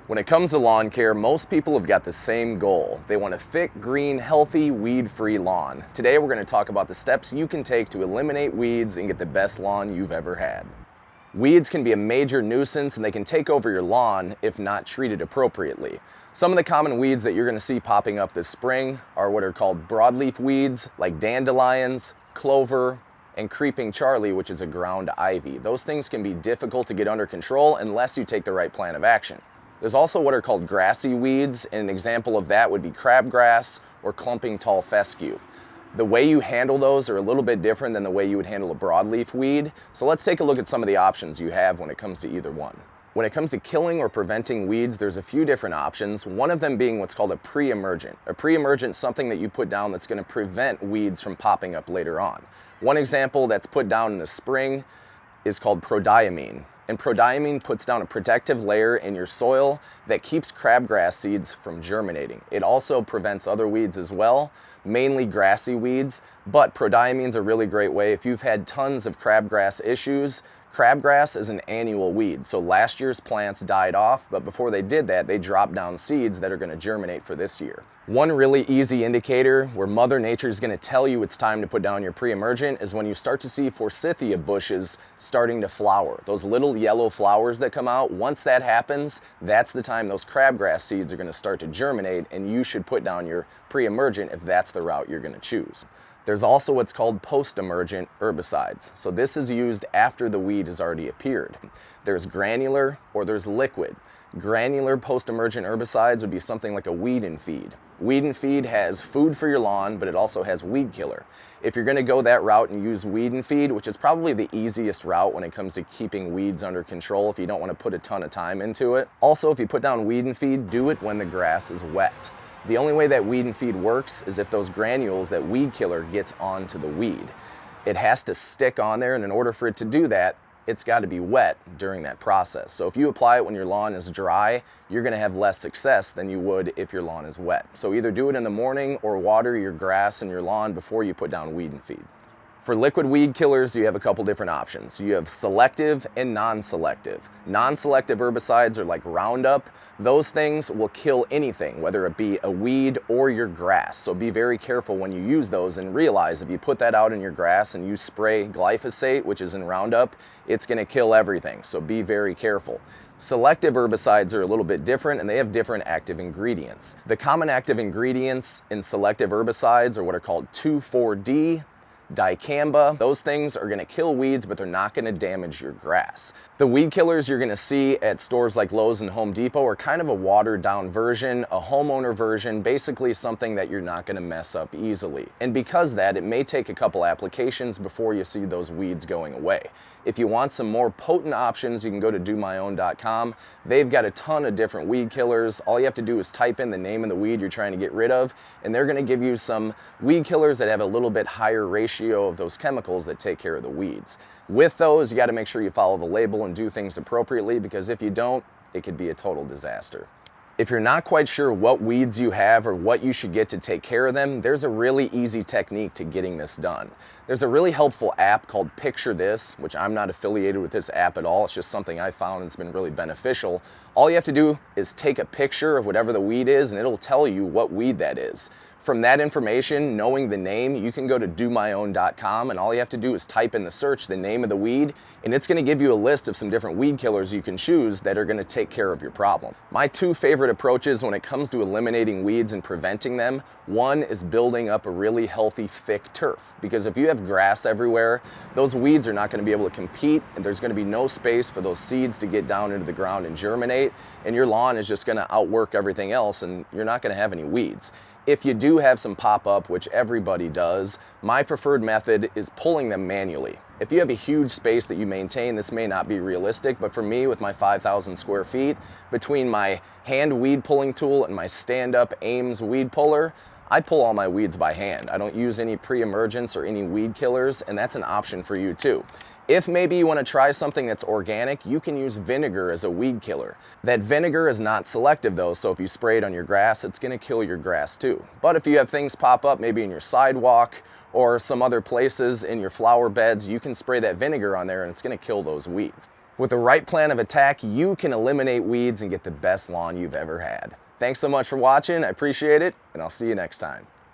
When it comes to lawn care, most people have got the same goal. They want a thick, green, healthy, weed-free lawn. Today we're going to talk about the steps you can take to eliminate weeds and get the best lawn you've ever had. Weeds can be a major nuisance and they can take over your lawn if not treated appropriately. Some of the common weeds that you're going to see popping up this spring are what are called broadleaf weeds like dandelions, clover, and creeping Charlie, which is a ground ivy. Those things can be difficult to get under control unless you take the right plan of action. There's also what are called grassy weeds, and an example of that would be crabgrass or clumping tall fescue. The way you handle those are a little bit different than the way you would handle a broadleaf weed, so let's take a look at some of the options you have when it comes to either one. When it comes to killing or preventing weeds, there's a few different options, one of them being what's called a pre-emergent. A pre-emergent is something that you put down that's going to prevent weeds from popping up later on. One example that's put down in the spring is called prodiamine. And prodiamine puts down a protective layer in your soil that keeps crabgrass seeds from germinating. It also prevents other weeds as well, mainly grassy weeds, but prodiamine's a really great way. If you've had tons of crabgrass issues, crabgrass is an annual weed, so last year's plants died off, but before they did that, they dropped down seeds that are going to germinate for this year. One really easy indicator where Mother Nature is going to tell you it's time to put down your pre-emergent is when you start to see forsythia bushes starting to flower. Those little yellow flowers that come out, once that happens, that's the time those crabgrass seeds are going to start to germinate, and you should put down your pre-emergent if that's the route you're going to choose. There's also what's called post-emergent herbicides. So this is used after the weed has already appeared. There's granular or there's liquid. Granular post-emergent herbicides would be something like a weed and feed. Weed and feed has food for your lawn, but it also has weed killer. If you're going to go that route and use weed and feed, which is probably the easiest route when it comes to keeping weeds under control if you don't want to put a ton of time into it. Also, if you put down weed and feed, do it when the grass is wet. The only way that weed and feed works is if those granules, that weed killer, gets onto the weed. It has to stick on there, and in order for it to do that, it's got to be wet during that process. So if you apply it when your lawn is dry, you're going to have less success than you would if your lawn is wet. So either do it in the morning or water your grass and your lawn before you put down weed and feed. For liquid weed killers, you have a couple different options. You have selective and non-selective. Non-selective herbicides are like Roundup. Those things will kill anything, whether it be a weed or your grass. So be very careful when you use those, and realize if you put that out in your grass and you spray glyphosate, which is in Roundup, it's going to kill everything. So be very careful. Selective herbicides are a little bit different, and they have different active ingredients. The common active ingredients in selective herbicides are what are called 2,4-D, dicamba. Those things are going to kill weeds, but they're not going to damage your grass. The weed killers you're going to see at stores like Lowe's and Home Depot are kind of a watered down version, a homeowner version, basically something that you're not going to mess up easily. And because of that, it may take a couple applications before you see those weeds going away. If you want some more potent options, you can go to domyown.com. They've got a ton of different weed killers. All you have to do is type in the name of the weed you're trying to get rid of, and they're going to give you some weed killers that have a little bit higher ratio of those chemicals that take care of the weeds. With those, you got to make sure you follow the label and do things appropriately, because if you don't, it could be a total disaster. If you're not quite sure what weeds you have or what you should get to take care of them, there's a really easy technique to getting this done. There's a really helpful app called Picture This, which I'm not affiliated with this app at all. It's just something I found and it's been really beneficial. All you have to do is take a picture of whatever the weed is, and it'll tell you what weed that is. From that information, knowing the name, you can go to domyown.com, and all you have to do is type in the search the name of the weed, and it's going to give you a list of some different weed killers you can choose that are going to take care of your problem. My two favorite approaches when it comes to eliminating weeds and preventing them, one is building up a really healthy, thick turf, because if you have grass everywhere, those weeds are not going to be able to compete, and there's going to be no space for those seeds to get down into the ground and germinate, and your lawn is just going to outwork everything else, and you're not going to have any weeds. If you do have some pop-up, which everybody does, my preferred method is pulling them manually. If you have a huge space that you maintain, this may not be realistic, but for me, with my 5,000 square feet, between my hand weed pulling tool and my stand-up Ames weed puller, I pull all my weeds by hand. I don't use any pre-emergents or any weed killers, and that's an option for you too. If maybe you want to try something that's organic, you can use vinegar as a weed killer. That vinegar is not selective though, so if you spray it on your grass, it's going to kill your grass too. But if you have things pop up, maybe in your sidewalk or some other places in your flower beds, you can spray that vinegar on there and it's going to kill those weeds. With the right plan of attack, you can eliminate weeds and get the best lawn you've ever had. Thanks so much for watching. I appreciate it, and I'll see you next time.